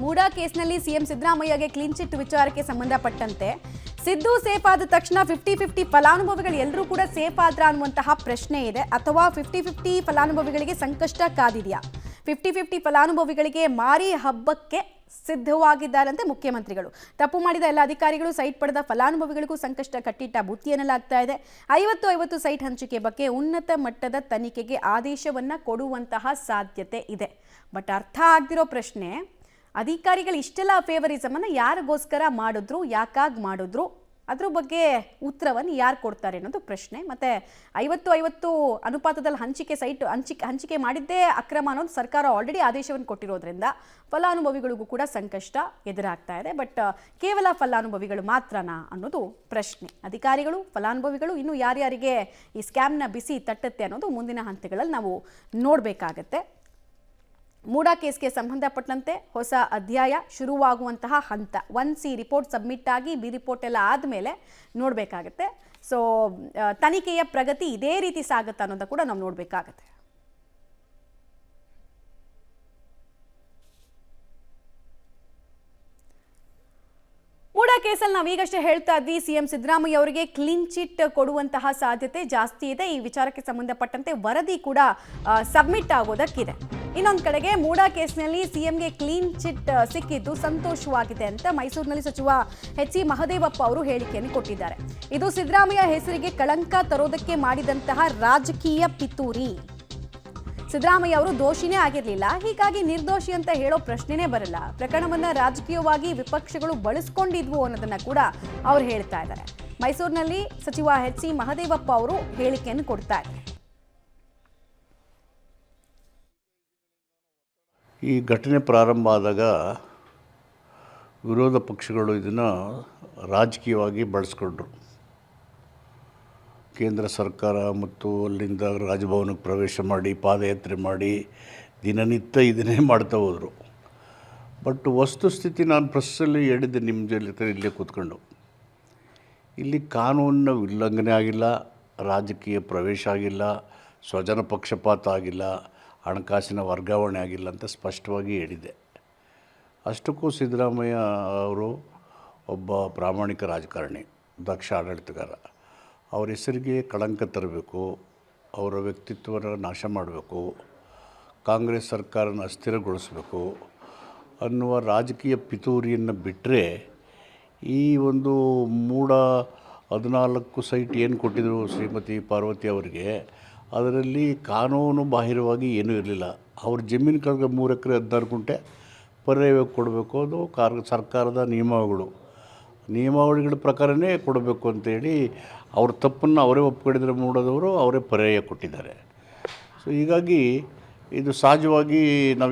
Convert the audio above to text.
ಮೂಡಾ ಕೇಸ್ನಲ್ಲಿ CM ಸಿದ್ದರಾಮಯ್ಯಗೆ clean chit ವಿಚಾರಕ್ಕೆ ಸಂಬಂಧಪಟ್ಟಂತೆ ಸಿದ್ದು ಸೇಫ್ ಆದ ತಕ್ಷಣ 50-50 ಫಲಾನುಭವಿಗಳು ಎಲ್ಲರೂ ಕೂಡ ಸೇಫ್ ಆದ್ರ ಅನ್ನುವಂತಹ ಪ್ರಶ್ನೆ ಇದೆ, ಅಥವಾ 50-50 ಫಲಾನುಭವಿಗಳಿಗೆ ಸಂಕಷ್ಟ ಕಾದಿದೆಯಾ? 50-50 ಫಲಾನುಭವಿಗಳಿಗೆ ಮಾರಿ ಹಬ್ಬಕ್ಕೆ ಸಿದ್ಧವಾಗಿದ್ದಾರಂತೆ ಮುಖ್ಯಮಂತ್ರಿಗಳು. ತಪ್ಪು ಮಾಡಿದ ಎಲ್ಲ ಅಧಿಕಾರಿಗಳು, ಸೈಟ್ ಪಡೆದ ಫಲಾನುಭವಿಗಳಿಗೂ ಸಂಕಷ್ಟ ಕಟ್ಟಿಟ್ಟ ಬುತ್ತಿ ಎನ್ನಲಾಗ್ತಾ ಇದೆ. 50-50 ಸೈಟ್ ಹಂಚಿಕೆ ಬಗ್ಗೆ ಉನ್ನತ ಮಟ್ಟದ ತನಿಖೆಗೆ ಆದೇಶವನ್ನ ಕೊಡುವಂತಹ ಸಾಧ್ಯತೆ ಇದೆ. ಬಟ್ ಅರ್ಥ ಆಗದಿರೋ ಪ್ರಶ್ನೆ, ಅಧಿಕಾರಿಗಳು ಇಷ್ಟೆಲ್ಲ ಫೇವರಿಸಮ್ ಅನ್ನು ಯಾರಿಗೋಸ್ಕರ ಮಾಡಿದ್ರು, ಯಾಕಾಗಿ ಮಾಡಿದ್ರು, ಅದ್ರ ಬಗ್ಗೆ ಉತ್ತರವನ್ನು ಯಾರು ಕೊಡ್ತಾರೆ ಅನ್ನೋದು ಪ್ರಶ್ನೆ. ಮತ್ತೆ 50-50 ಅನುಪಾತದಲ್ಲಿ ಹಂಚಿಕೆ ಮಾಡಿದ್ದೇ ಅಕ್ರಮ ಅನ್ನೋದು ಸರ್ಕಾರ ಆಲ್ರೆಡಿ ಆದೇಶವನ್ನು ಕೊಟ್ಟಿರೋದ್ರಿಂದ ಫಲಾನುಭವಿಗಳಿಗೂ ಕೂಡ ಸಂಕಷ್ಟ ಎದುರಾಗ್ತಾ ಇದೆ. ಬಟ್ ಕೇವಲ ಫಲಾನುಭವಿಗಳು ಮಾತ್ರನಾ ಅನ್ನೋದು ಪ್ರಶ್ನೆ. ಅಧಿಕಾರಿಗಳು, ಫಲಾನುಭವಿಗಳು, ಇನ್ನು ಯಾರ್ಯಾರಿಗೆ ಈ ಸ್ಕ್ಯಾಮ್ನ ಬಿಸಿ ತಟ್ಟುತ್ತೆ ಅನ್ನೋದು ಮುಂದಿನ ಹಂತಗಳಲ್ಲಿ ನಾವು ನೋಡಬೇಕಾಗತ್ತೆ. ಮೂಡಾ ಕೇಸ್ಗೆ ಸಂಬಂಧಪಟ್ಟಂತೆ ಹೊಸ ಅಧ್ಯಾಯ ಶುರುವಾಗುವಂತಹ ಹಂತ. 1C ರಿಪೋರ್ಟ್ ಸಬ್ಮಿಟ್ ಆಗಿ ಬಿ ರಿಪೋರ್ಟ್ ಎಲ್ಲ ಆದಮೇಲೆ ನೋಡಬೇಕಾಗತ್ತೆ. ಸೊ ತನಿಖೆಯ ಪ್ರಗತಿ ಇದೇ ರೀತಿ ಸಾಗುತ್ತಾ ಅನ್ನೋದು ಕೂಡ ನಾವು ನೋಡಬೇಕಾಗತ್ತೆ. ಮೂಡಾ ಕೇಸಲ್ಲಿ ನಾವು ಈಗಷ್ಟೇ ಹೇಳ್ತಾ ಇದ್ವಿ, ಸಿಎಂ ಸಿದ್ದರಾಮಯ್ಯ ಅವರಿಗೆ ಕ್ಲೀನ್ ಚಿಟ್ ಕೊಡುವಂತಹ ಸಾಧ್ಯತೆ ಜಾಸ್ತಿ ಇದೆ. ಈ ವಿಚಾರಕ್ಕೆ ಸಂಬಂಧಪಟ್ಟಂತೆ ವರದಿ ಕೂಡ ಸಬ್ಮಿಟ್ ಆಗೋದಕ್ಕಿದೆ. ಇನ್ನೊಂದು ಕಡೆಗೆ ಮೂಡಾ ಕೇಸ್ನಲ್ಲಿ ಸಿಎಂಗೆ ಕ್ಲೀನ್ ಚಿಟ್ ಸಿಕ್ಕಿದ್ದು ಸಂತೋಷವಾಗಿದೆ ಅಂತ ಮೈಸೂರಿನಲ್ಲಿ ಸಚಿವ ಎಚ್ ಸಿ ಮಹದೇವಪ್ಪ ಅವರು ಹೇಳಿಕೆಯನ್ನು ಕೊಟ್ಟಿದ್ದಾರೆ. ಇದು ಸಿದ್ದರಾಮಯ್ಯ ಹೆಸರಿಗೆ ಕಳಂಕ ತರೋದಕ್ಕೆ ಮಾಡಿದಂತಹ ರಾಜಕೀಯ ಪಿತೂರಿ. ಸಿದ್ದರಾಮಯ್ಯ ಅವರು ದೋಷಿನೇ ಆಗಿರಲಿಲ್ಲ, ಹೀಗಾಗಿ ನಿರ್ದೋಷಿ ಅಂತ ಹೇಳೋ ಪ್ರಶ್ನೆನೇ ಬರಲ್ಲ. ಪ್ರಕರಣವನ್ನ ರಾಜಕೀಯವಾಗಿ ವಿಪಕ್ಷಗಳು ಬಳಸ್ಕೊಂಡಿದ್ವು ಅನ್ನೋದನ್ನ ಕೂಡ ಅವ್ರು ಹೇಳ್ತಾ ಇದ್ದಾರೆ. ಮೈಸೂರಿನಲ್ಲಿ ಸಚಿವ ಎಚ್ ಸಿ ಮಹದೇವಪ್ಪ ಅವರು ಹೇಳಿಕೆಯನ್ನು ಕೊಡ್ತಾ ಇದ್ದಾರೆ. ಈ ಘಟನೆ ಪ್ರಾರಂಭ ಆದಾಗ ವಿರೋಧ ಪಕ್ಷಗಳು ಇದನ್ನು ರಾಜಕೀಯವಾಗಿ ಬಳಸ್ಕೊಂಡ್ರು. ಕೇಂದ್ರ ಸರ್ಕಾರ ಮತ್ತು ಅಲ್ಲಿಂದ ರಾಜಭವನಕ್ಕೆ ಪ್ರವೇಶ ಮಾಡಿ ಪಾದಯಾತ್ರೆ ಮಾಡಿ ದಿನನಿತ್ಯ ಇದನ್ನೇ ಮಾಡ್ತಾ ಹೋದರು. ಬಟ್ ವಸ್ತುಸ್ಥಿತಿ ನಾನು ಪ್ರೆಸ್ಸಲ್ಲಿ ಹೇಳಿದ್ದೆ ನಿಮ್ಮ ಜೊತೆ ಇಲ್ಲೇ ಕೂತ್ಕೊಂಡು, ಇಲ್ಲಿ ಕಾನೂನಿನ ಉಲ್ಲಂಘನೆ ಆಗಿಲ್ಲ, ರಾಜಕೀಯ ಪ್ರವೇಶ ಆಗಿಲ್ಲ, ಸ್ವಜನ ಪಕ್ಷಪಾತ ಆಗಿಲ್ಲ, ಹಣಕಾಸಿನ ವರ್ಗಾವಣೆ ಆಗಿಲ್ಲ ಅಂತ ಸ್ಪಷ್ಟವಾಗಿ ಹೇಳಿದೆ. ಅಷ್ಟಕ್ಕೂ ಸಿದ್ದರಾಮಯ್ಯ ಅವರು ಒಬ್ಬ ಪ್ರಾಮಾಣಿಕ ರಾಜಕಾರಣಿ, ದಕ್ಷ ಆಡಳಿತಗಾರ. ಅವ್ರ ಹೆಸರಿಗೆ ಕಳಂಕ ತರಬೇಕು, ಅವರ ವ್ಯಕ್ತಿತ್ವನ ನಾಶ ಮಾಡಬೇಕು, ಕಾಂಗ್ರೆಸ್ ಸರ್ಕಾರನ ಅಸ್ಥಿರಗೊಳಿಸಬೇಕು ಅನ್ನುವ ರಾಜಕೀಯ ಪಿತೂರಿಯನ್ನು ಬಿಟ್ಟರೆ, ಈ ಒಂದು ಮೂಡಾ 14 ಸೈಟ್ ಏನು ಕೊಟ್ಟಿದ್ದರು ಶ್ರೀಮತಿ ಪಾರ್ವತಿ ಅವರಿಗೆ, ಅದರಲ್ಲಿ ಕಾನೂನು ಬಾಹಿರವಾಗಿ ಏನೂ ಇರಲಿಲ್ಲ. ಅವ್ರ ಜಮೀನು ಕಳೆದ 3 ಎಕರೆ 16 ಗುಂಟೆ ಪರ್ಯಾಯವಾಗಿ ಕೊಡಬೇಕು, ಅದು ಸರ್ಕಾರದ ನಿಯಮಾವಳಿಗಳ ಪ್ರಕಾರನೇ ಕೊಡಬೇಕು ಅಂತೇಳಿ ಅವ್ರ ತಪ್ಪನ್ನು ಅವರೇ ಒಪ್ಕೊಂಡಿದ್ರೆ ಮೂಡೋದವರು ಅವರೇ ಪರ್ಯಾಯ ಕೊಟ್ಟಿದ್ದಾರೆ. ಸೊ ಹೀಗಾಗಿ ಇದು ಸಹಜವಾಗಿ ನಾವು